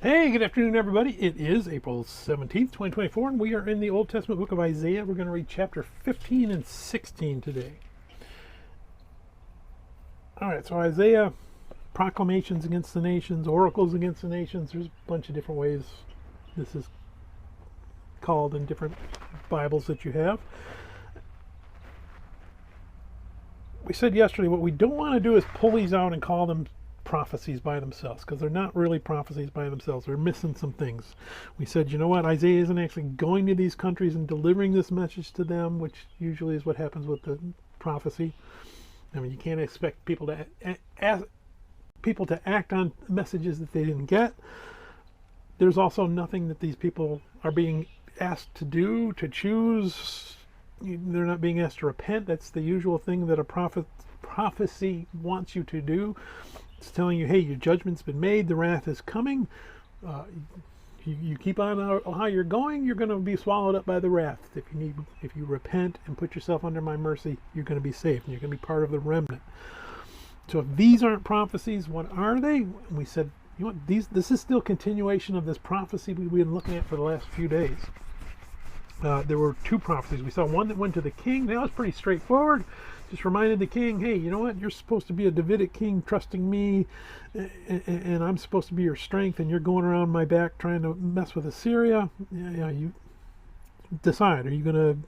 Hey, good afternoon, everybody. It is April 17th, 2024, and we are in the Old Testament book of Isaiah. We're going to read chapter 15 and 16 today. All right, so Isaiah, proclamations against the nations, oracles against the nations. There's a bunch of different ways this is called in different Bibles that you have. We said yesterday what we don't want to do is pull these out and call them prophecies by themselves, because they're not really prophecies by themselves. They're missing some things. We said, you know what, Isaiah isn't actually going to these countries and delivering this message to them, which usually is what happens with the prophecy. I mean, you can't expect people to act on messages that they didn't get. There's also nothing that these people are being asked to do, to choose. They're not being asked to repent. That's the usual thing that a prophecy wants you to do. It's telling you, hey, your judgment's been made, the wrath is coming. You keep on how you're going, you're going to be swallowed up by the wrath. If you repent and put yourself under my mercy, you're going to be saved, and you're going to be part of the remnant. So if these aren't prophecies, what are they? And we said, you know what, this is still continuation of this prophecy we've been looking at for the last few days. There were two prophecies. We saw one that went to the king. That was pretty straightforward. Just reminded the king, hey, you know what? You're supposed to be a Davidic king, trusting me, and I'm supposed to be your strength, and you're going around my back trying to mess with Assyria. Yeah, you decide. Are you going to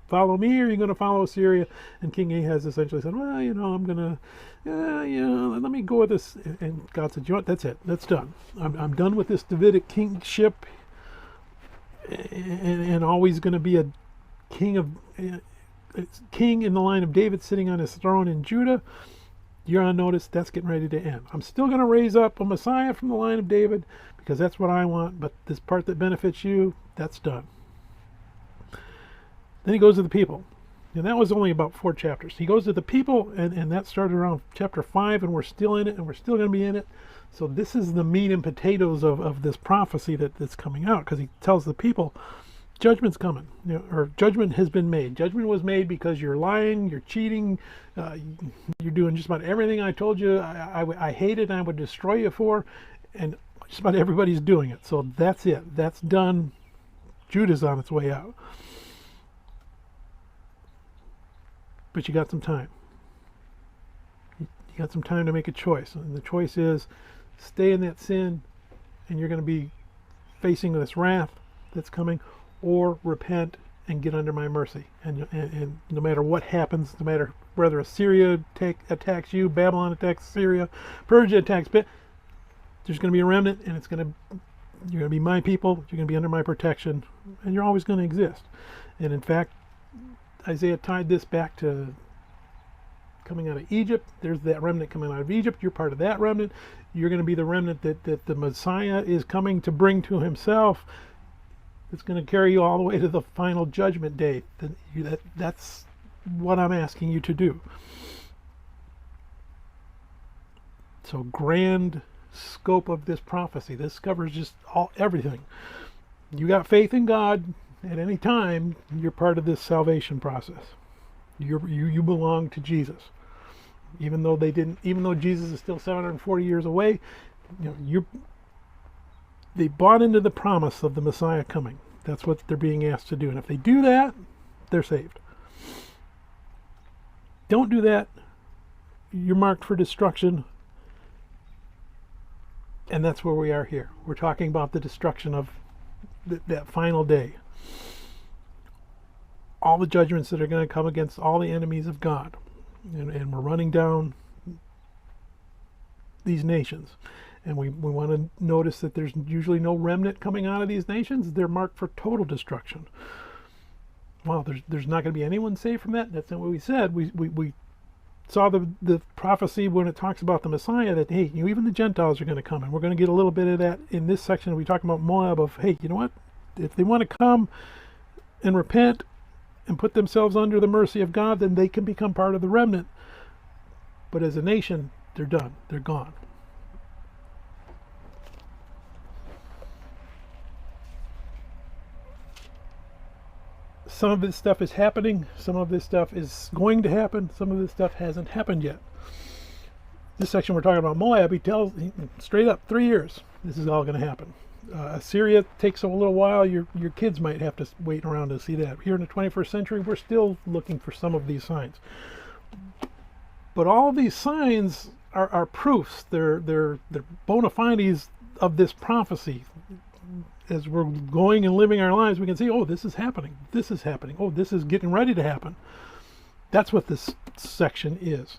follow me, or are you going to follow Assyria? And King Ahaz essentially said, well, you know, I'm going to, let me go with this. And God said, you know what? That's it. That's done. I'm done with this Davidic kingship, and always going to be a king of... king in the line of David sitting on his throne in Judah. You're on notice. That's getting ready to end. I'm still going to raise up a Messiah from the line of David, because that's what I want, but this part that benefits you, that's done. Then he goes to the people, and that was only about 4 chapters. He goes to the people, and that started around chapter 5, and we're still in it, and we're still going to be in it. So this is the meat and potatoes of this prophecy that's coming out, because he tells the people, judgment's coming, or judgment has been made. Judgment was made because you're lying, you're cheating, you're doing just about everything I told you I hated and I would destroy you for, and just about everybody's doing it. So that's it. That's done. Judah's on its way out. But you got some time. You got some time to make a choice. And the choice is stay in that sin, and you're going to be facing this wrath that's coming, or repent and get under my mercy. And no matter what happens, no matter whether Assyria attacks you, Babylon attacks Syria, Persia attacks, there's going to be a remnant, and you're going to be my people, you're going to be under my protection, and you're always going to exist. And in fact, Isaiah tied this back to coming out of Egypt. There's that remnant coming out of Egypt. You're part of that remnant. You're going to be the remnant that the Messiah is coming to bring to himself. It's going to carry you all the way to the final judgment day. That's what I'm asking you to do. So grand scope of this prophecy. This covers just everything. You got faith in God at any time, you're part of this salvation process. You belong to Jesus. Even though Jesus is still 740 years away, they bought into the promise of the Messiah coming. That's what they're being asked to do. And if they do that, they're saved. Don't do that, you're marked for destruction. And that's where we are here. We're talking about the destruction of that final day. All the judgments that are going to come against all the enemies of God. And we're running down these nations. And we want to notice that there's usually no remnant coming out of these nations. They're marked for total destruction. Well, there's not going to be anyone saved from that. That's not what we said. We saw the prophecy when it talks about the Messiah, that, hey, even the Gentiles are going to come. And we're going to get a little bit of that in this section. We talk about Moab of, hey, you know what? If they want to come and repent and put themselves under the mercy of God, then they can become part of the remnant. But as a nation, they're done. They're gone. Some of this stuff is happening. Some of this stuff is going to happen. Some of this stuff hasn't happened yet. This section we're talking about Moab, he tells straight up 3 years. This is all going to happen. Assyria takes a little while. Your kids might have to wait around to see that. Here in the 21st century, we're still looking for some of these signs. But all of these signs are proofs. They're bona fides of this prophecy. As we're going and living our lives, we can see, oh, this is happening. This is happening. Oh, this is getting ready to happen. That's what this section is.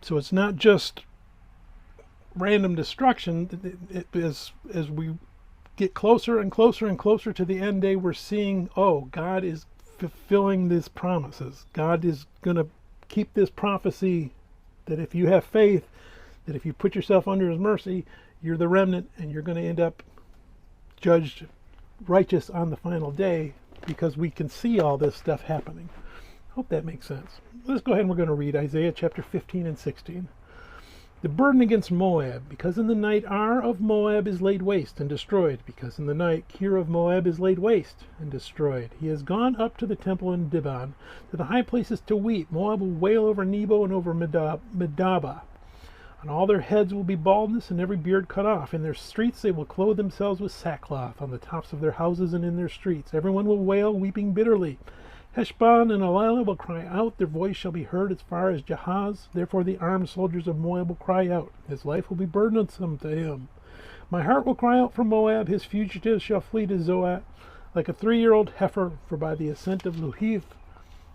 So it's not just random destruction. As we get closer and closer and closer to the end day, we're seeing, oh, God is fulfilling these promises. God is going to keep this prophecy that if you have faith, that if you put yourself under his mercy, you're the remnant and you're going to end up judged righteous on the final day, because we can see all this stuff happening. Hope that makes sense. Let's go ahead and we're going to read Isaiah chapter 15 and 16. The burden against Moab, because in the night Ar of Moab is laid waste and destroyed, because in the night Kir of Moab is laid waste and destroyed. He has gone up to the temple in Dibon, to the high places to weep. Moab will wail over Nebo and over Medaba. On all their heads will be baldness, and every beard cut off. In their streets they will clothe themselves with sackcloth, on the tops of their houses and in their streets. Everyone will wail, weeping bitterly. Heshbon and Elilah will cry out. Their voice shall be heard as far as Jahaz. Therefore the armed soldiers of Moab will cry out. His life will be burdensome to him. My heart will cry out for Moab. His fugitives shall flee to Zoat, like a 3-year-old heifer, for by the ascent of Luhith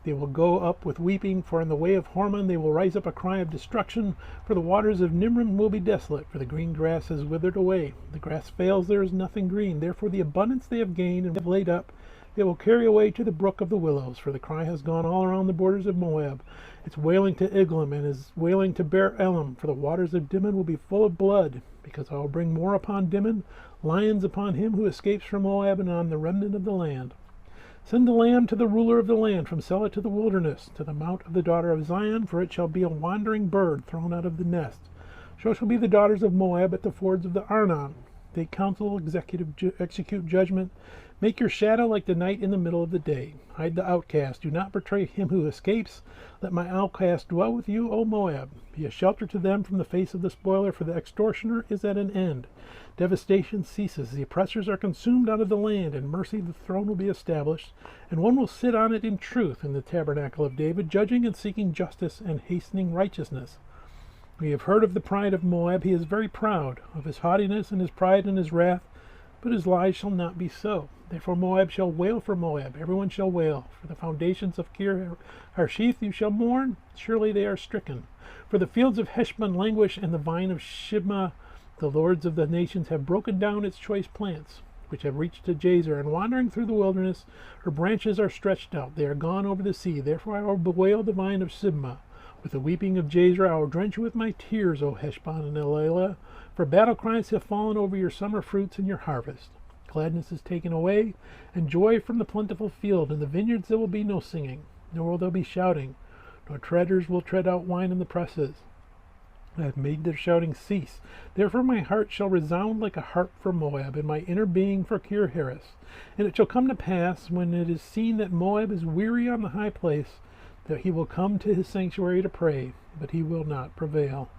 they will go up with weeping, for in the way of Hormon they will rise up a cry of destruction, for the waters of Nimrim will be desolate, for the green grass is withered away. The grass fails, there is nothing green. Therefore the abundance they have gained and have laid up, they will carry away to the brook of the willows, for the cry has gone all around the borders of Moab. It's wailing to Iglam, and is wailing to Beer Elam, for the waters of Dimon will be full of blood, because I will bring more upon Dimon, lions upon him who escapes from Moab, and on the remnant of the land. Send the lamb to the ruler of the land, from Selah to the wilderness, to the mount of the daughter of Zion, for it shall be a wandering bird thrown out of the nest. So shall be the daughters of Moab at the fords of the Arnon. Take counsel, execute judgment. Make your shadow like the night in the middle of the day. Hide the outcast. Do not betray him who escapes. Let my outcast dwell with you, O Moab. Be a shelter to them from the face of the spoiler, for the extortioner is at an end. Devastation ceases. The oppressors are consumed out of the land. In mercy the throne will be established, and one will sit on it in truth in the tabernacle of David, judging and seeking justice and hastening righteousness. We have heard of the pride of Moab. He is very proud, of his haughtiness and his pride and his wrath, but his lies shall not be so. Therefore Moab shall wail for Moab. Everyone shall wail. For the foundations of Kir Hareseth you shall mourn. Surely they are stricken. For the fields of Heshbon languish, and the vine of Shibmah. The lords of the nations have broken down its choice plants, which have reached to Jazer, and wandering through the wilderness, her branches are stretched out. They are gone over the sea. Therefore I will bewail the vine of Shibmah. With the weeping of Jazer I will drench you with my tears, O Heshbon and Elilah. For battle cries have fallen over your summer fruits and your harvest. Gladness is taken away, and joy from the plentiful field. In the vineyards there will be no singing, nor will there be shouting, nor treaders will tread out wine in the presses. I have made their shouting cease. Therefore my heart shall resound like a harp for Moab, and my inner being for Kir Hares. And it shall come to pass, when it is seen that Moab is weary on the high place, that he will come to his sanctuary to pray, but he will not prevail.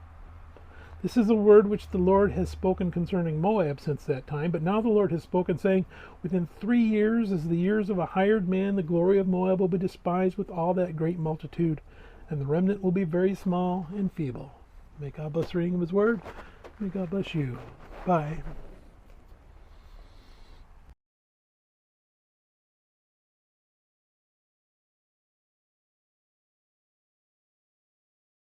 This is the word which the Lord has spoken concerning Moab since that time. But now the Lord has spoken, saying, within 3 years, as the years of a hired man, the glory of Moab will be despised with all that great multitude, and the remnant will be very small and feeble. May God bless the reading of his word. May God bless you. Bye.